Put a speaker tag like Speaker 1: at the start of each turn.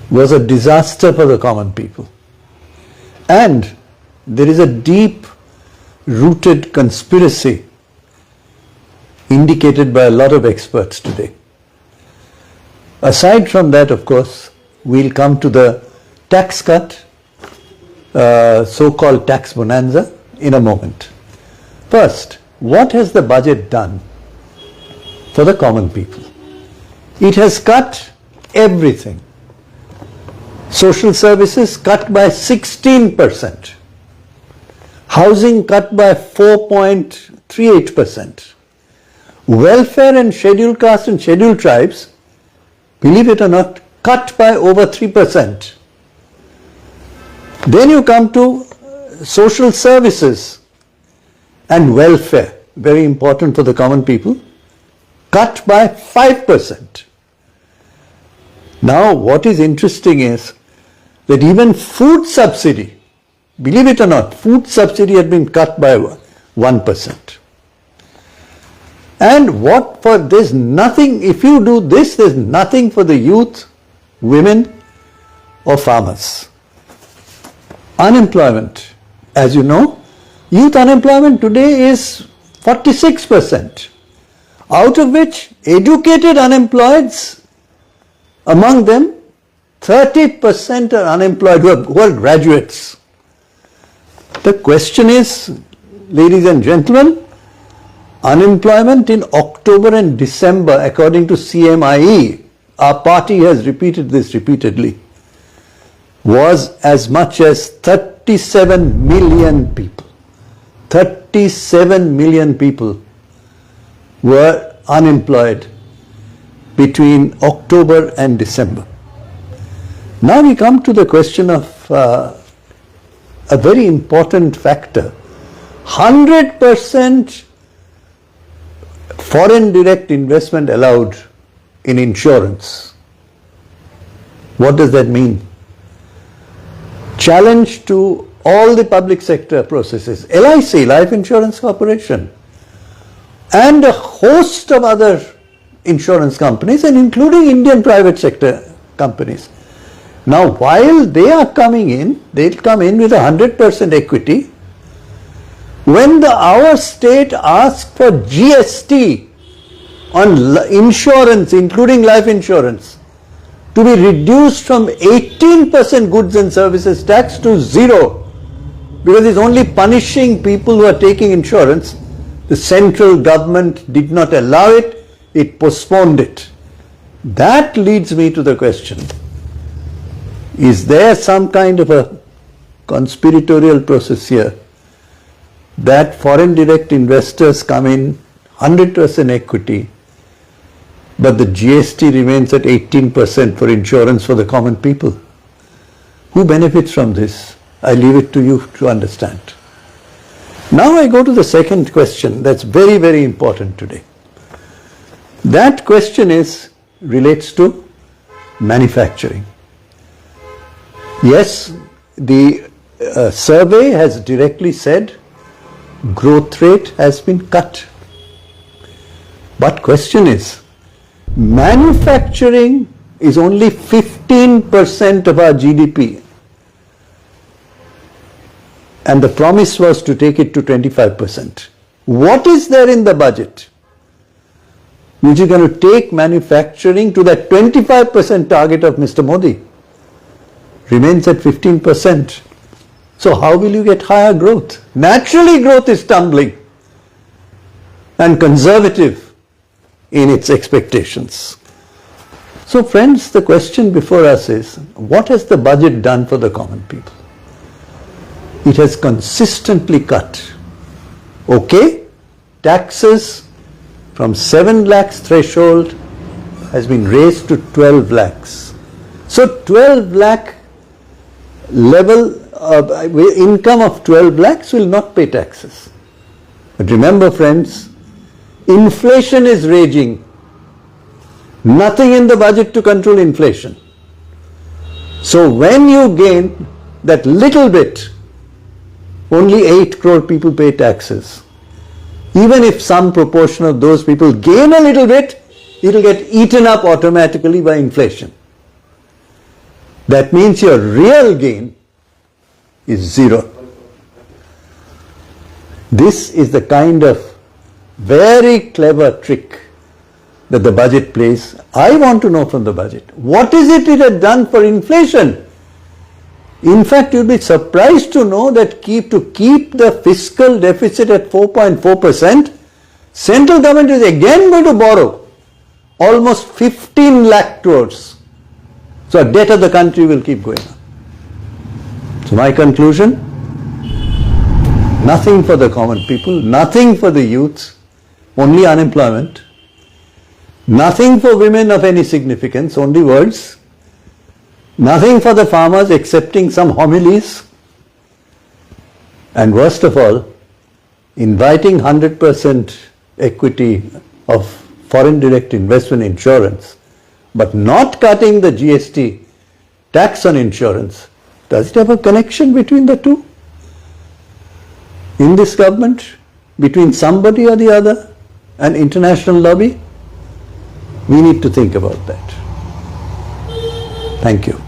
Speaker 1: was a disaster for the common people. And there is a deep-rooted conspiracy indicated by a lot of experts today. Aside from that, of course, we'll come to the tax cut, so-called tax bonanza, in a moment. First, what has the budget done for the common people? It has cut everything. Social services cut by 16%. Housing cut by 4.38%. Welfare and scheduled caste and scheduled tribes, believe it or not, cut by over 3%. Then you come to social services and welfare, very important for the common people, cut by 5%. Now, what is interesting is that even food subsidy, believe it or not, food subsidy had been cut by 1%. And what for, there's nothing, if you do this, there's nothing for the youth, women or farmers. Unemployment, as you know, youth unemployment today is 46%, out of which educated unemployeds, among them 30% are unemployed who are graduates. The question is, ladies and gentlemen, unemployment in October and December, according to CMIE, our party has repeated this repeatedly, was as much as 37 million people. 37 million people were unemployed between October and December. Now we come to the question of a very important factor. 100% foreign direct investment allowed in insurance. What does that mean? Challenge to all the public sector processes, LIC, Life Insurance Corporation, and a host of other insurance companies, and including Indian private sector companies. Now, while they are coming in, they'll come in with 100% equity. When our state asks for GST on insurance, including life insurance, to be reduced from 18% goods and services tax to 0, because it's only punishing people who are taking insurance, the central government did not allow it, it postponed it. That leads me to the question, is there some kind of a conspiratorial process here that foreign direct investors come in 100% equity, but the GST remains at 18% for insurance for the common people? Who benefits from this? I leave it to you to understand. Now I go to the second question that's very, very important today. That question relates to manufacturing. Yes, the survey has directly said growth rate has been cut. But question is, manufacturing is only 15% of our GDP. And the promise was to take it to 25%. What is there in the budget which is going to take manufacturing to that 25% target of Mr. Modi? Remains at 15%. So how will you get higher growth? Naturally, growth is tumbling and conservative in its expectations. So friends, the question before us is, what has the budget done for the common people? It has consistently cut. Okay, taxes from 7 lakhs threshold has been raised to 12 lakhs. So 12 lakh level of income of 12 lakhs will not pay taxes. But remember friends, inflation is raging. Nothing in the budget to control inflation. So when you gain that little bit, only 8 crore people pay taxes. Even if some proportion of those people gain a little bit, it will get eaten up automatically by inflation. that means your real gain is zero. This is the kind of very clever trick that the budget plays. I want to know from the budget, what is it had done for inflation? In fact, you'll be surprised to know that to keep the fiscal deficit at 4.4%, central government is again going to borrow almost 15 lakh crores. So debt of the country will keep going up. So my conclusion, nothing for the common people, nothing for the youths, only unemployment, nothing for women of any significance, only words, nothing for the farmers excepting some homilies, and worst of all, inviting 100% equity of foreign direct investment insurance, but not cutting the GST tax on insurance. Does it have a connection between the two? In this government, between somebody or the other, an international lobby? We need to think about that. Thank you.